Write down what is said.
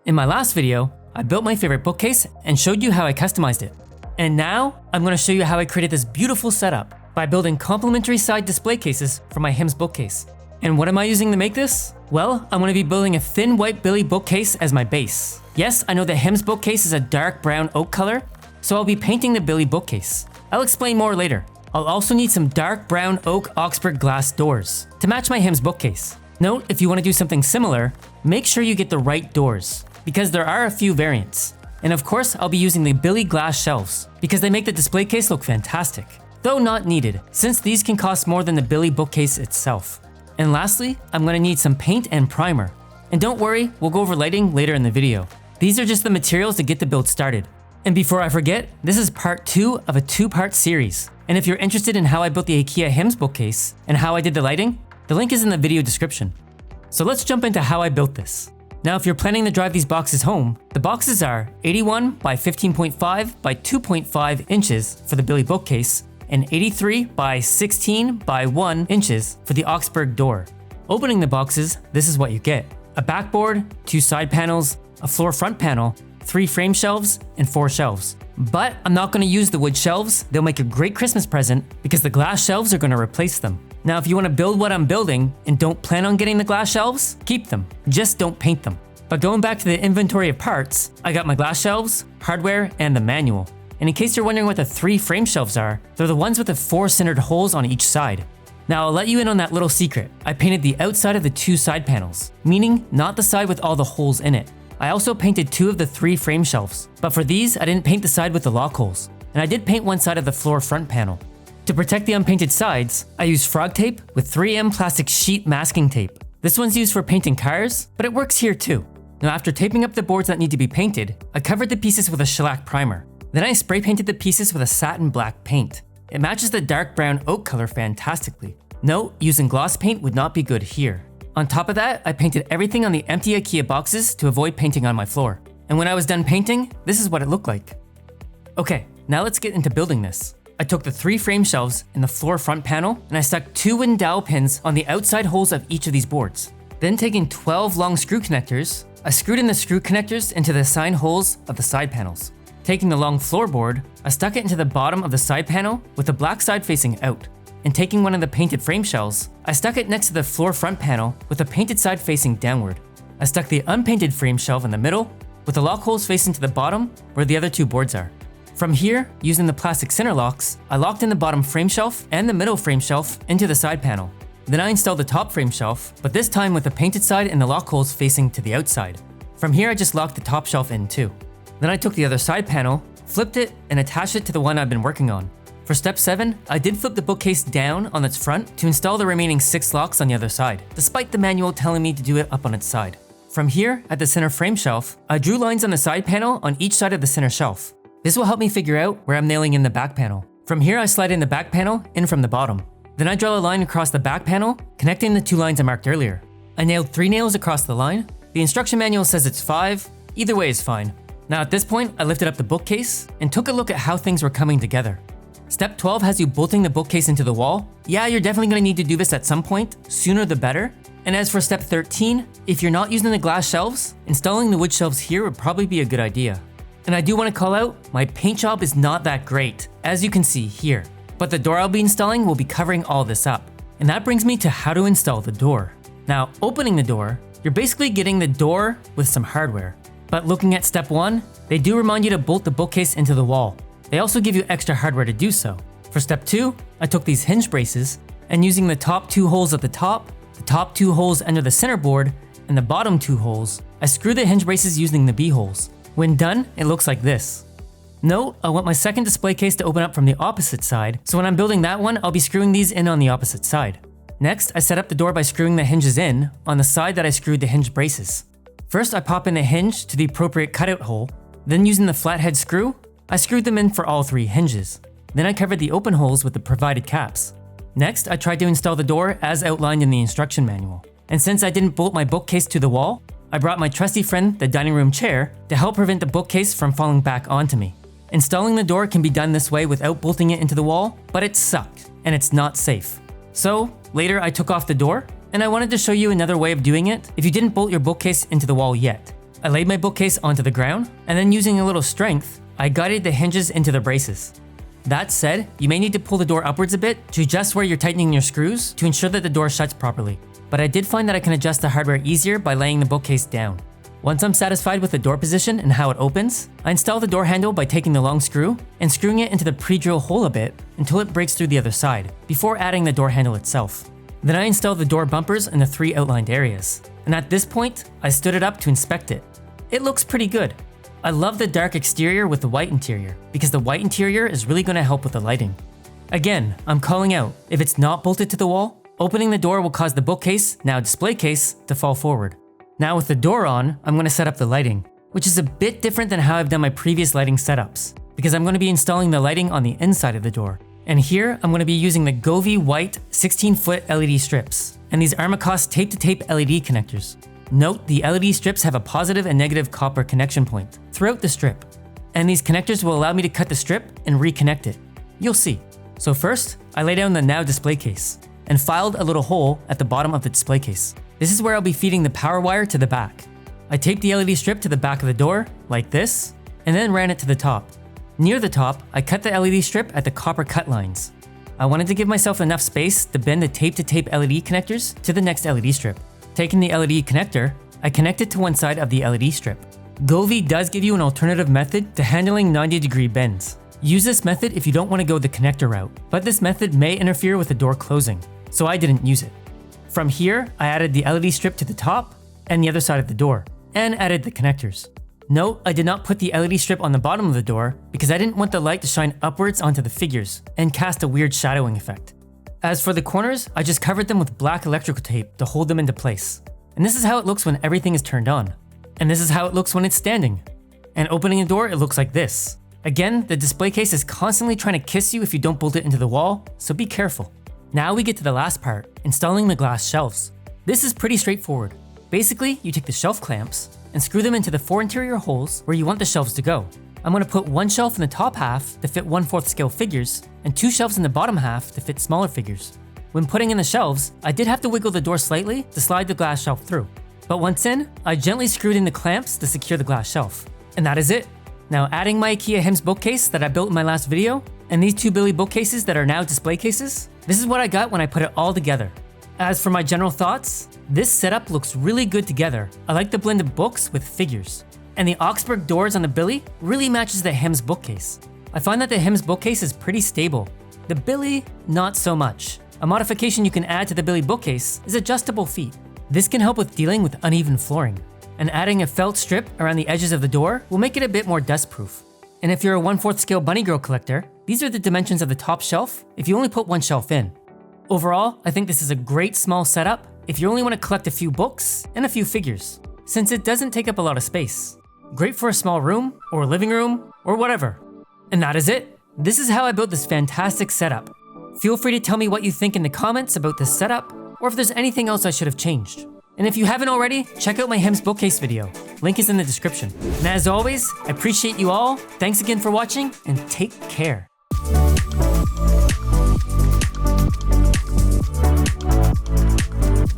In my last video, I built my favorite bookcase and showed you how I customized it. And now, I'm going to show you how I created this beautiful setup by building complementary side display cases for my Hemnes bookcase. And what am I using to make this? Well, I'm going to be building a thin white Billy bookcase as my base. Yes, I know the Hemnes bookcase is a dark brown oak color, so I'll be painting the Billy bookcase. I'll explain more later. I'll also need some dark brown oak Oxford glass doors to match my Hemnes bookcase. Note, if you want to do something similar, make sure you get the right doors, because there are a few variants. And of course, I'll be using the Billy glass shelves, because they make the display case look fantastic. Though not needed, since these can cost more than the Billy bookcase itself. And lastly, I'm going to need some paint and primer. And don't worry, we'll go over lighting later in the video. These are just the materials to get the build started. And before I forget, this is part 2 of a 2-part series. And if you're interested in how I built the IKEA Hemnes bookcase and how I did the lighting, the link is in the video description. So let's jump into how I built this. Now, if you're planning to drive these boxes home, the boxes are 81 by 15.5 by 2.5 inches for the Billy bookcase and 83 by 16 by 1 inches for the Oxford door. Opening the boxes, this is what you get. A backboard, 2 side panels, a floor front panel, 3 frame shelves, and 4 shelves. But I'm not going to use the wood shelves. They'll make a great Christmas present because the glass shelves are going to replace them. Now, if you want to build what I'm building and don't plan on getting the glass shelves, keep them. Just don't paint them. But going back to the inventory of parts, I got my glass shelves, hardware, and the manual. And in case you're wondering what the 3 frame shelves are, they're the ones with the 4 centered holes on each side. Now, I'll let you in on that little secret. I painted the outside of the 2 side panels, meaning not the side with all the holes in it. I also painted 2 of the 3 frame shelves, but for these, I didn't paint the side with the lock holes. And I did paint one side of the floor front panel. To protect the unpainted sides, I used frog tape with 3M plastic sheet masking tape. This one's used for painting cars, but it works here too. Now, after taping up the boards that need to be painted, I covered the pieces with a shellac primer. Then I spray painted the pieces with a satin black paint. It matches the dark brown oak color fantastically. Note, using gloss paint would not be good here. On top of that, I painted everything on the empty IKEA boxes to avoid painting on my floor. And when I was done painting, this is what it looked like. Okay, now let's get into building this. I took the 3 frame shelves in the floor front panel and I stuck 2 wooden dowel pins on the outside holes of each of these boards. Then taking 12 long screw connectors, I screwed in the screw connectors into the assigned holes of the side panels. Taking the long floorboard, I stuck it into the bottom of the side panel with the black side facing out. And taking one of the painted frame shelves, I stuck it next to the floor front panel with the painted side facing downward. I stuck the unpainted frame shelf in the middle with the lock holes facing to the bottom where the other 2 boards are. From here, using the plastic center locks, I locked in the bottom frame shelf and the middle frame shelf into the side panel. Then I installed the top frame shelf, but this time with the painted side and the lock holes facing to the outside. From here, I just locked the top shelf in too. Then I took the other side panel, flipped it, and attached it to the one I've been working on. For step 7, I did flip the bookcase down on its front to install the remaining 6 locks on the other side, despite the manual telling me to do it up on its side. From here, at the center frame shelf, I drew lines on the side panel on each side of the center shelf. This will help me figure out where I'm nailing in the back panel. From here, I slide in the back panel in from the bottom. Then I draw a line across the back panel, connecting the 2 lines I marked earlier. I nailed 3 nails across the line. The instruction manual says it's 5, either way is fine. Now at this point, I lifted up the bookcase and took a look at how things were coming together. Step 12 has you bolting the bookcase into the wall. Yeah, you're definitely going to need to do this at some point, sooner the better. And as for step 13, if you're not using the glass shelves, installing the wood shelves here would probably be a good idea. And I do want to call out, my paint job is not that great, as you can see here. But the door I'll be installing will be covering all this up. And that brings me to how to install the door. Now, opening the door, you're basically getting the door with some hardware. But looking at step 1, they do remind you to bolt the bookcase into the wall. They also give you extra hardware to do so. For step 2, I took these hinge braces and using the top 2 holes at the top 2 holes under the center board, and the bottom 2 holes, I screw the hinge braces using the B-holes. When done, it looks like this. Note, I want my second display case to open up from the opposite side, so when I'm building that one, I'll be screwing these in on the opposite side. Next, I set up the door by screwing the hinges in on the side that I screwed the hinge braces. First, I pop in the hinge to the appropriate cutout hole, then using the flathead screw, I screwed them in for all 3 hinges. Then I covered the open holes with the provided caps. Next, I tried to install the door as outlined in the instruction manual. And since I didn't bolt my bookcase to the wall, I brought my trusty friend, the dining room chair, to help prevent the bookcase from falling back onto me. Installing the door can be done this way without bolting it into the wall, but it sucked, and it's not safe. So, later I took off the door, and I wanted to show you another way of doing it if you didn't bolt your bookcase into the wall yet. I laid my bookcase onto the ground, and then using a little strength, I guided the hinges into the braces. That said, you may need to pull the door upwards a bit to adjust where you're tightening your screws to ensure that the door shuts properly. But I did find that I can adjust the hardware easier by laying the bookcase down. Once I'm satisfied with the door position and how it opens, I install the door handle by taking the long screw and screwing it into the pre-drill hole a bit until it breaks through the other side, before adding the door handle itself. Then I install the door bumpers in the 3 outlined areas, and at this point, I stood it up to inspect it. It looks pretty good. I love the dark exterior with the white interior, because the white interior is really going to help with the lighting. Again, I'm calling out, if it's not bolted to the wall, opening the door will cause the bookcase, now display case, to fall forward. Now with the door on, I'm going to set up the lighting, which is a bit different than how I've done my previous lighting setups, because I'm going to be installing the lighting on the inside of the door. And here, I'm going to be using the Govee white 16-foot LED strips, and these Armacost tape-to-tape LED connectors. Note, the LED strips have a positive and negative copper connection point throughout the strip, and these connectors will allow me to cut the strip and reconnect it. You'll see. So first, I lay down the now display case, and filed a little hole at the bottom of the display case. This is where I'll be feeding the power wire to the back. I taped the LED strip to the back of the door, like this, and then ran it to the top. Near the top, I cut the LED strip at the copper cut lines. I wanted to give myself enough space to bend the tape-to-tape LED connectors to the next LED strip. Taking the LED connector, I connect it to one side of the LED strip. Govee does give you an alternative method to handling 90-degree bends. Use this method if you don't want to go the connector route, but this method may interfere with the door closing, so I didn't use it. From here, I added the LED strip to the top and the other side of the door, and added the connectors. Note, I did not put the LED strip on the bottom of the door because I didn't want the light to shine upwards onto the figures and cast a weird shadowing effect. As for the corners, I just covered them with black electrical tape to hold them into place. And this is how it looks when everything is turned on. And this is how it looks when it's standing. And opening the door, it looks like this. Again, the display case is constantly trying to kiss you if you don't bolt it into the wall, so be careful. Now we get to the last part, installing the glass shelves. This is pretty straightforward. Basically, you take the shelf clamps and screw them into the 4 interior holes where you want the shelves to go. I'm going to put one shelf in the top half to fit 1/4 scale figures and 2 shelves in the bottom half to fit smaller figures. When putting in the shelves, I did have to wiggle the door slightly to slide the glass shelf through. But once in, I gently screwed in the clamps to secure the glass shelf. And that is it. Now adding my IKEA Hemnes Book Case that I built in my last video, and these 2 Billy bookcases that are now display cases, this is what I got when I put it all together. As for my general thoughts, this setup looks really good together. I like the blend of books with figures. And the Augsburg doors on the Billy really matches the Hemnes bookcase. I find that the Hemnes bookcase is pretty stable. The Billy, not so much. A modification you can add to the Billy bookcase is adjustable feet. This can help with dealing with uneven flooring. And adding a felt strip around the edges of the door will make it a bit more dust-proof. And if you're a 1/4 scale bunny girl collector, these are the dimensions of the top shelf if you only put one shelf in. Overall, I think this is a great small setup if you only want to collect a few books and a few figures, since it doesn't take up a lot of space. Great for a small room, or living room, or whatever. And that is it. This is how I built this fantastic setup. Feel free to tell me what you think in the comments about this setup, or if there's anything else I should have changed. And if you haven't already, check out my Hemnes bookcase video. Link is in the description. And as always, I appreciate you all. Thanks again for watching, and take care.